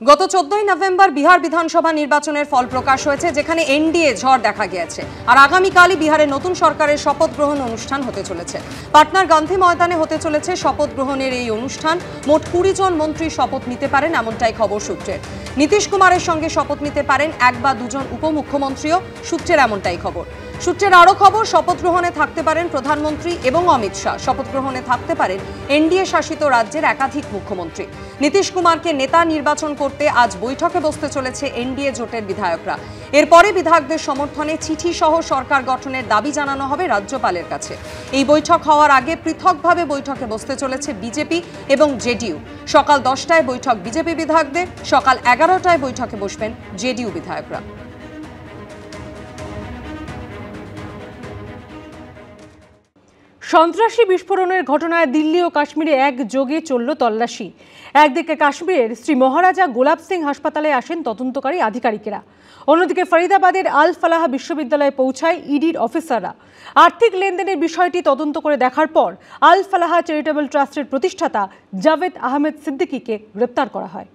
গত 14 নভেম্বর বিহার বিধানসভা নির্বাচনের ফল প্রকাশ হয়েছে, যেখানে এনডিএ ঝড় দেখা গিয়েছে। আর আগামীকালই বিহারের নতুন সরকারের শপথ গ্রহণ অনুষ্ঠান হতে চলেছে। পাটনার গান্ধী ময়দানে হতে চলেছে শপথ গ্রহণের এই অনুষ্ঠান। মোট 20 জন মন্ত্রী শপথ নিতে পারেন, এমনটাই খবর সূত্রের। নীতিশ কুমারের সঙ্গে শপথ নিতে পারেন 1 বা 2 জন উপমুখ্যমন্ত্রীও, সূত্রের এমনটাই খবর। সূত্রের আরও খবর, শপথ গ্রহণে থাকতে পারেন প্রধানমন্ত্রী এবং অমিত শাহ। শপথ গ্রহণে থাকতে পারেন এনডিএ শাসিত রাজ্যের একাধিক মুখ্যমন্ত্রী। নীতিশ কুমারকে নেতা নির্বাচন করতে আজ বৈঠকে বসতে চলেছে এনডিএ জোটের বিধায়করা। এরপরে বিধায়কদের সমর্থনে চিঠি সহ সরকার গঠনের দাবি জানানো হবে রাজ্যপালের কাছে। এই বৈঠক হওয়ার আগে পৃথকভাবে বৈঠকে বসতে চলেছে বিজেপি এবং জেডিইউ। সকাল 10টায় বৈঠক বিজেপি বিধায়কদের, সকাল 11টায় বৈঠকে বসবেন জেডিইউ বিধায়করা। সন্ত্রাসী বিস্ফোরণের ঘটনায় দিল্লি ও কাশ্মীরে একযোগে চলল তল্লাশি। একদিকে কাশ্মীরের শ্রী মহারাজা গোলাপ সিং হাসপাতালে আসেন তদন্তকারী আধিকারিকেরা, অন্যদিকে ফরিদাবাদের আল ফালাহ বিশ্ববিদ্যালয়ে পৌঁছায় ইডির অফিসাররা। আর্থিক লেনদেনের বিষয়টি তদন্ত করে দেখার পর আল ফালাহ চ্যারিটেবল ট্রাস্টের প্রতিষ্ঠাতা জাভেদ আহমেদ সিদ্দিকীকে গ্রেপ্তার করা হয়।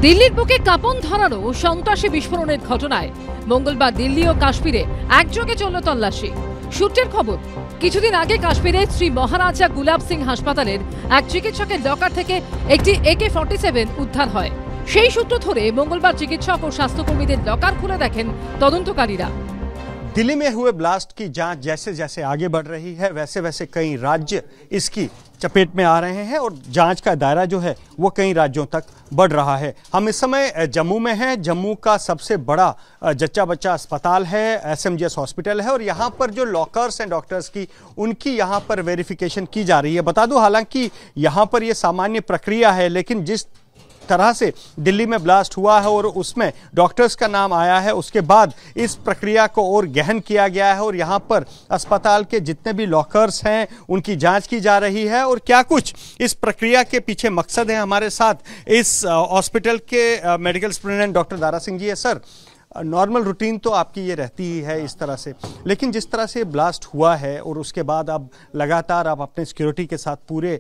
দিল্লির বুকে কাঁপন ধরানো সন্ত্রাসী বিস্ফোরণের ঘটনায় মঙ্গলবার দিল্লি ও কাশ্মীরে একযোগে চলল তল্লাশি। সূত্রের খবর, কিছুদিন আগে কাশ্মীরের শ্রী মহারাজা গুলাব সিং হাসপাতালের এক চিকিৎসকের লকার থেকে একটি AK-47 উদ্ধার হয়। সেই সূত্র ধরে মঙ্গলবার চিকিৎসক ও স্বাস্থ্যকর্মীদের লকার খুলে দেখেন তদন্তকারীরা। दिल्ली में हुए ब्लास्ट की जांच जैसे जैसे आगे बढ़ रही है, वैसे वैसे कई राज्य इसकी चपेट में आ रहे हैं और जांच का दायरा जो है वो कई राज्यों तक बढ़ रहा है। हम इस समय जम्मू में हैं। जम्मू का सबसे बड़ा जच्चा बच्चा अस्पताल है, SMGS हॉस्पिटल है, और यहाँ पर जो लॉकर्स हैं डॉक्टर्स की, उनकी यहाँ पर वेरिफिकेशन की जा रही है। बता दूं, हालांकि यहाँ पर ये सामान्य प्रक्रिया है, लेकिन जिस तरह से दिल्ली में ब्लास्ट हुआ है और उसमें डॉक्टर्स का नाम आया है, उसके बाद इस प्रक्रिया को और गहन किया गया है और यहाँ पर अस्पताल के जितने भी लॉकर्स हैं उनकी जांच की जा रही है। और क्या कुछ इस प्रक्रिया के पीछे मकसद है, हमारे साथ इस हॉस्पिटल के medical superintendent doctor Dara Singh ji है। सर, नॉर्मल रूटीन तो आपकी ये रहती ही है इस तरह से, लेकिन जिस तरह से ब्लास्ट हुआ है और उसके बाद अब लगातार आप अपने सिक्योरिटी के साथ पूरे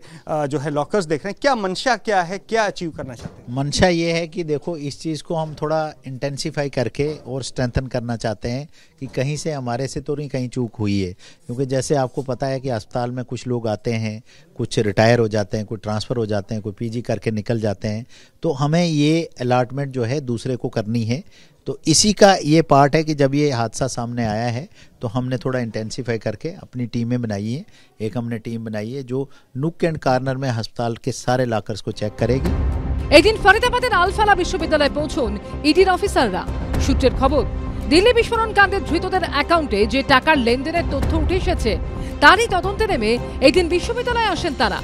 जो है लॉकर्स देख रहे हैं, क्या मंशा क्या है, क्या अचीव करना चाहते हैं? मंशा ये है कि देखो, इस चीज़ को हम थोड़ा इंटेंसिफाई करके और स्ट्रेंथन करना चाहते हैं कि कहीं से हमारे से तो नहीं कहीं चूक हुई है। क्योंकि जैसे आपको पता है कि अस्पताल में कुछ लोग आते हैं, कुछ रिटायर हो जाते हैं, कुछ ट्रांसफ़र हो जाते हैं, कोई PG करके निकल जाते हैं, तो हमें ये अलॉटमेंट जो है दूसरे को करनी है। तो इसी का ये पार्ट है कि जब ये हादसा सामने आया है तो हमने थोड़ा इंटेंसिफाई करके अपनी टीमें बनाई है। एक हमने टीम बनाई है जो नुक एंड कॉर्नर में अस्पताल के सारे लॉकर्स को चेक करेगी। এদিন ফরিদাবাদের আল ফালাহ বিশ্ববিদ্যালয়ে পৌঁছন ইডির অফিসাররা। সূত্রের খবর, দিল্লি বিস্ফোরণ কাণ্ডে ধৃতদের অ্যাকাউন্টে যে টাকার লেনদেনের তথ্য উঠে এসেছে তারই তদন্তে নেমে এদিন বিশ্ববিদ্যালয়ে আসেন তারা।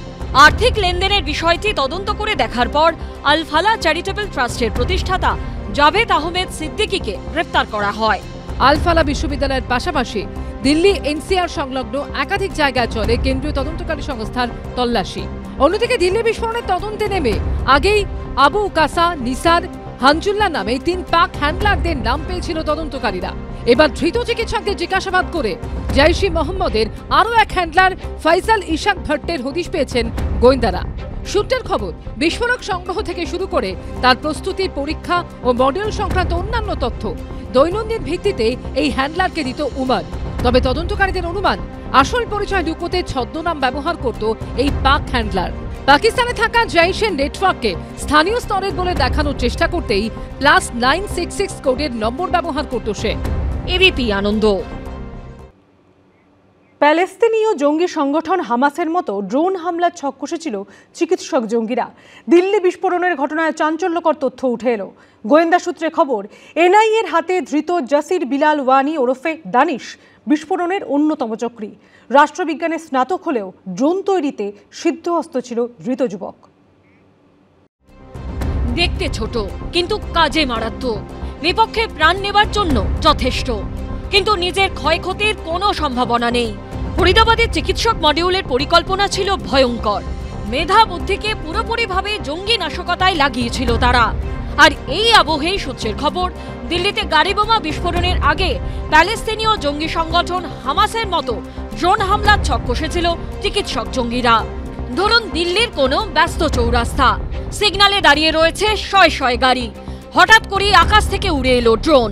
আর্থিক লেনদেনের বিষয়টি তদন্ত করে দেখার পর আল ফালাহ চ্যারিটেবল ট্রাস্টের প্রতিষ্ঠাতা জাভেদ আহমেদ সিদ্দিকীকে গ্রেপ্তার করা হয়। আল ফালাহ বিশ্ববিদ্যালয়ের পাশাপাশি দিল্লি NCR সংলগ্ন একাধিক জায়গায় চলে কেন্দ্রীয় তদন্তকারী সংস্থার তল্লাশি। অন্যদিকে দিল্লি বিস্ফোরণের তদন্তে নেমে আগেই আবু উকাসা, নিসার, হানজুল্লাহ নামে 3 পাক হ্যান্ডলারদের নাম পেয়েছিল তদন্তকারীরা। এবার ধৃত চিকিৎসকদের জিজ্ঞাসাবাদ করে জৈশ-ই মোহাম্মদের আরও এক হ্যান্ডলার ফয়সাল ইশাক ভট্টের হদিশ পেয়েছেন গোয়েন্দারা। সূত্রের খবর, বিস্ফোরক সংগ্রহ থেকে শুরু করে তার প্রস্তুতি, পরীক্ষা ও মডেল সংক্রান্ত অন্যান্য তথ্য দৈনন্দিন ভিত্তিতে এই হ্যান্ডলারকে দিত উমার। তবে তদন্তকারীদের অনুমান, আসল পরিচয় লুকোতে ছদ্মনাম ব্যবহার করত এই পাক হ্যান্ডলার। পাকিস্তানে থাকা জৈশের নেটওয়ার্ককে স্থানীয় স্তরের বলে দেখানোর চেষ্টা করতেই +966 কোডের নম্বর ব্যবহার করত সে। ABP আনন্দ। প্যালেস্তিনীয় জঙ্গি সংগঠন হামাসের মতো ড্রোন হামলার ছক কষেছিল চিকিৎসক জঙ্গিরা। দিল্লি বিস্ফোরণের ঘটনায় চাঞ্চল্যকর তথ্য উঠে এলো। গোয়েন্দা সূত্রে খবর, NIA-র হাতে ধৃত জাসির বিলাল ওয়ানি ওরফে দানিশ বিস্ফোরণের অন্যতম চক্রী। রাষ্ট্রবিজ্ঞানের স্নাতক হলেও ড্রোন তৈরিতে সিদ্ধহস্ত ছিল ধৃত যুবক। দেখতে ছোট কিন্তু কাজে মারাত্মক, বিপক্ষে প্রাণ নেবার জন্য যথেষ্ট, কিন্তু নিজের ক্ষয়ক্ষতির কোনো সম্ভাবনা নেই। ফরিদাবাদের চিকিৎসক মডিউলের পরিকল্পনা ছিল ভয়ঙ্কর। মেধা বুদ্ধিকে পুরোপুরিভাবে জঙ্গি নাশকতায় লাগিয়েছিল তারা। আর এই আবহেই সূত্রের খবর, দিল্লিতে গাড়ি বোমা বিস্ফোরণের আগে প্যালেস্তিনীয় জঙ্গি সংগঠন হামাসের মতো ড্রোন হামলার ছক কষেছিল চিকিৎসক জঙ্গিরা। ধরুন দিল্লির কোনো ব্যস্ত চৌরাস্তা, সিগন্যালে দাঁড়িয়ে রয়েছে শয়ে শয়ে গাড়ি, হঠাৎ করে আকাশ থেকে উড়ে এলো ড্রোন,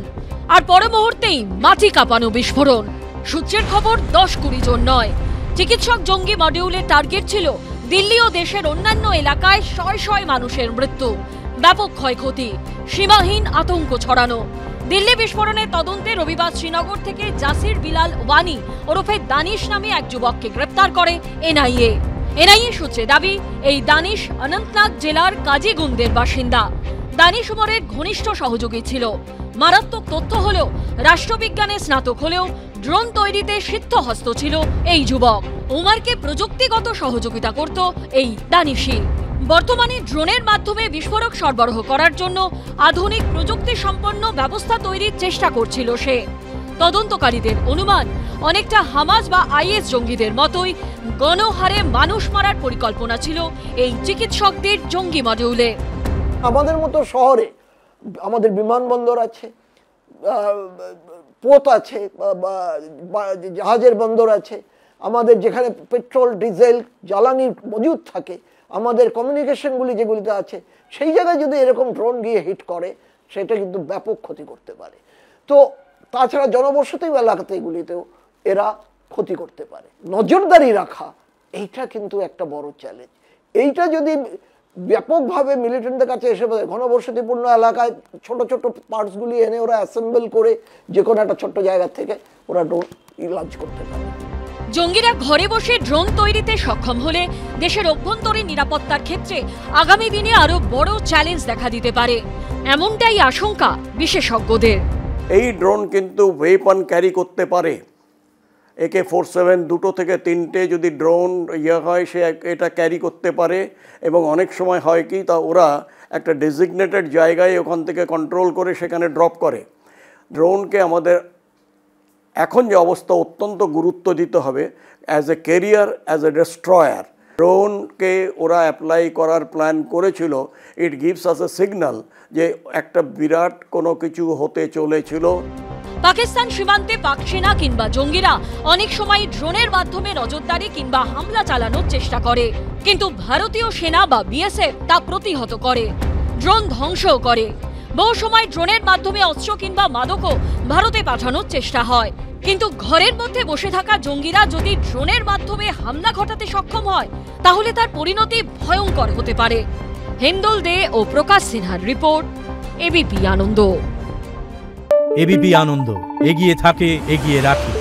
আর পর মুহূর্তেই মাটি কাঁপানো বিস্ফোরণ। সূত্রের খবর 10-20 জন নয়, চিকিৎসক জঙ্গি মডিউলের টার্গেট ছিল দিল্লি ও দেশের অন্যান্য এলাকায় শয়ে শয়ে মানুষের মৃত্যু, ব্যাপক ক্ষয়ক্ষতি, সীমাহীন আতঙ্ক ছড়ানো। দিল্লি বিস্ফোরণের তদন্তে রবিবার শ্রীনগর থেকে জাসির বিলাল ওয়ানি ওরফে দানিশ নামে এক যুবককে গ্রেপ্তার করে এনআইএ। এনআইএ সূত্রে দাবি, এই দানিশ অনন্তনাগ জেলার কাজিগুন্দের বাসিন্দা। দানিশ উমরের ঘনিষ্ঠ সহযোগী ছিল। মারাত্মক তথ্য হলো, রাষ্ট্রবিজ্ঞানে স্নাতক হলেও ড্রোন তৈরিতে সিদ্ধহস্ত ছিল এই যুবক। উমারকে প্রযুক্তিগত সহযোগিতা করত এই দানিশই। বর্তমানে ড্রোনের মাধ্যমে বিস্ফোরক সরবরাহ করার জন্য আধুনিক প্রযুক্তি সম্পন্ন ব্যবস্থা তৈরির চেষ্টা করছিল সে। তদন্তকারীদের অনুমান, অনেকটা হামাস বা আইএস জঙ্গিদের মতোই গণহারে মানুষ মারার পরিকল্পনা ছিল এই চিকিৎসকদের জঙ্গি মডিউলে। আমাদের মতো শহরে আমাদের বিমানবন্দর আছে, পোত আছে, জাহাজের বন্দর আছে, আমাদের যেখানে পেট্রোল ডিজেল জ্বালানি মজুদ থাকে, আমাদের কমিউনিকেশনগুলি যেগুলিতে আছে, সেই জায়গায় যদি এরকম ড্রোন গিয়ে হিট করে সেটা কিন্তু ব্যাপক ক্ষতি করতে পারে। তো তাছাড়া জনবসতি এলাকাতে এগুলিতেও এরা ক্ষতি করতে পারে। নজরদারি রাখা এইটা কিন্তু একটা বড় চ্যালেঞ্জ। এইটা যদি ব্যাপকভাবে মিলিটেন্টদের কাছে এসে ঘনবসতিপূর্ণ এলাকায় ছোট ছোট পার্টসগুলি এনে ওরা অ্যাসেম্বল করে যে কোনো একটা ছোট্ট জায়গা থেকে ওরা ড্রোন লঞ্চ করতে পারে। জঙ্গিরা ঘরে বসে ড্রোন তৈরিতে সক্ষম হলে দেশের অভ্যন্তরীণ নিরাপত্তার ক্ষেত্রে আগামী দিনে আরো বড় চ্যালেঞ্জ দেখা দিতে পারে, এমনটাই আশঙ্কা বিশেষজ্ঞদের। এই ড্রোন কিন্তু ওয়েপন ক্যারি করতে পারে। AK-47 2 থেকে 3টে যদি ড্রোন হয় সে এটা ক্যারি করতে পারে, এবং অনেক সময় হয় কি, তা ওরা একটা ডেজিগনেটেড জায়গায় ওখান থেকে কন্ট্রোল করে সেখানে ড্রপ করে। ড্রোনকে আমাদের এখন যে অবস্থা অত্যন্ত গুরুত্ব দিতে হবে as a carrier, as a destroyer. ড্রোনকে ওরা অ্যাপ্লাই করার প্ল্যান করেছিল। It gives us A signal যে একটা বিরাট কোনো কিছু হতে চলেছিল। পাকিস্তান সীমান্তে পাক সেনা কিংবা জঙ্গিরা অনেক সময় ড্রোনের মাধ্যমে নজরদারি কিংবা হামলা চালানোর চেষ্টা করে, কিন্তু ভারতীয় সেনা বা বিএসএফ তা প্রতিহত করে, ড্রোন ধ্বংসও করে। বহু সময় ড্রোনের মাধ্যমে অস্ত্র কিংবা মাদকও ভারতে পাঠানোর চেষ্টা হয়, কিন্তু ঘরের মধ্যে বসে থাকা জঙ্গিরা যদি ড্রোনের মাধ্যমে হামলা ঘটাতে সক্ষম হয় তাহলে তার পরিণতি ভয়ঙ্কর হতে পারে। হিন্দুল দে ও প্রকাশ সিনহার রিপোর্ট, এবিপি আনন্দ। এবিপি আনন্দ, এগিয়ে থাকে, এগিয়ে রাখে।